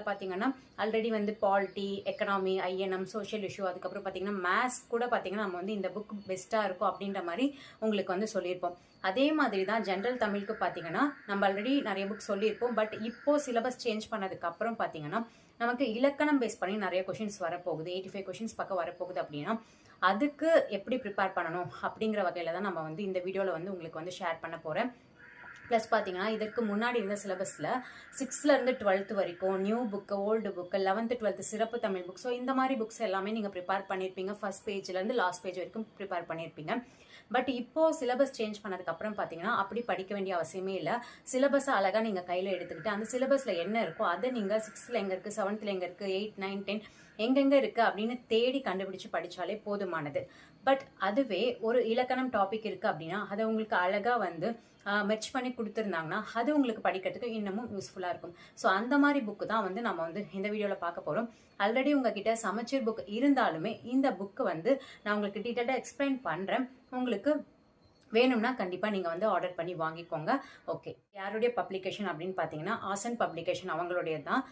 பார்த்தீங்கன்னா ஆல்ரெடி வந்து polity, economy, INM, social issue, அதுக்கப்புறம் பார்த்தீங்கன்னா மேத்ஸ் கூட பார்த்தீங்கன்னா நம்ம வந்து இந்த புக் பெஸ்ட்டாக இருக்கும் அப்படின்ற மாதிரி உங்களுக்கு வந்து சொல்லியிருப்போம். அதே மாதிரி தான் ஜென்ரல் தமிழுக்கு பார்த்தீங்கன்னா நம்ம ஆல்ரெடி நிறைய புக் சொல்லியிருப்போம். பட் இப்போ சிலபஸ் சேஞ்ச் பண்ணதுக்கு அப்புறம் பார்த்தீங்கன்னா நமக்கு இலக்கணம் பேஸ் பண்ணி நிறைய கொஷின்ஸ் வரப்போகுது. 85 கொஷின்ஸ் பக்கம் வரப்போகுது. அப்படின்னா அதுக்கு எப்படி ப்ரிப்பேர் பண்ணணும் அப்படிங்கிற வகையில் தான் நம்ம வந்து இந்த வீடியோவில் வந்து உங்களுக்கு வந்து ஷேர் பண்ண போகிறேன். ப்ளஸ் பார்த்தீங்கன்னா இதற்கு முன்னாடி இருந்த சிலபஸில் 6th-லேருந்து 12th வரைக்கும் new book, old book, 11th 12th சிறப்பு தமிழ் புக், ஸோ இந்த மாதிரி புக்ஸ் எல்லாமே நீங்கள் ப்ரிப்பேர் பண்ணியிருப்பீங்க. ஃபர்ஸ்ட் பேஜ்லேருந்து லாஸ்ட் பேஜ் வரைக்கும் ப்ரிப்பேர் பண்ணியிருப்பீங்க. பட் இப்போ சிலபஸ் சேஞ்ச் பண்ணதுக்கு அப்புறம் பார்த்தீங்கன்னா அப்படி படிக்க வேண்டிய அவசியமே இல்லை. சிலபஸை அழகாக நீங்கள் கையில் எடுத்துக்கிட்டு அந்த சிலபஸில் என்ன இருக்கோ அதை நீங்கள் 6th எங்கே இருக்குது, 7th எங்கே இருக்குது, 8, 9, 10 எங்கெங்கே இருக்குது அப்படின்னு தேடி கண்டுபிடிச்சு படித்தாலே போதுமானது. பட் அதுவே ஒரு இலக்கணம் டாபிக் இருக்குது அப்படின்னா அதை உங்களுக்கு அழகாக வந்து மெர்ச் பண்ணி கொடுத்துருந்தாங்கன்னா அது உங்களுக்கு படிக்கிறதுக்கு இன்னமும் யூஸ்ஃபுல்லாக இருக்கும். ஸோ அந்த மாதிரி புக்கு தான் வந்து நம்ம வந்து இந்த வீடியோவில் பார்க்க போகிறோம். ஆல்ரெடி உங்ககிட்ட சமச்சீர் புக் இருந்தாலுமே இந்த புக்கு வந்து நான் உங்களுக்கு டீட்டெயிலாக எக்ஸ்பிளைன் பண்ணுறேன். உங்களுக்கு வேணும்னா கண்டிப்பாக நீங்கள் வந்து ஆர்டர் பண்ணி வாங்கிக்கோங்க. ஓகே, யாருடைய பப்ளிகேஷன் அப்படின்னு பார்த்தீங்கன்னா ஆசன் பப்ளிகேஷன் அவங்களுடைய தான்.